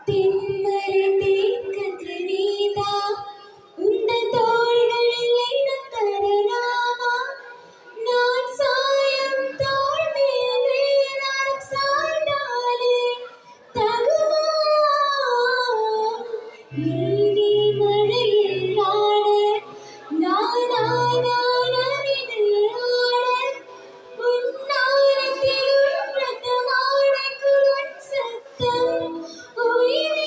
தென்மலை தேக்கத்து நீதா உந்தன் தோள்களில் இடம் தரலாமா நான் சாயம் தோள் மேல் வேறாரும் சாய்ந்தாலே தகுமா நீ மழையில் ஆட நான் அறிவில் ஆட உன்னாரத்தில் உன் சத்தம் உயிரே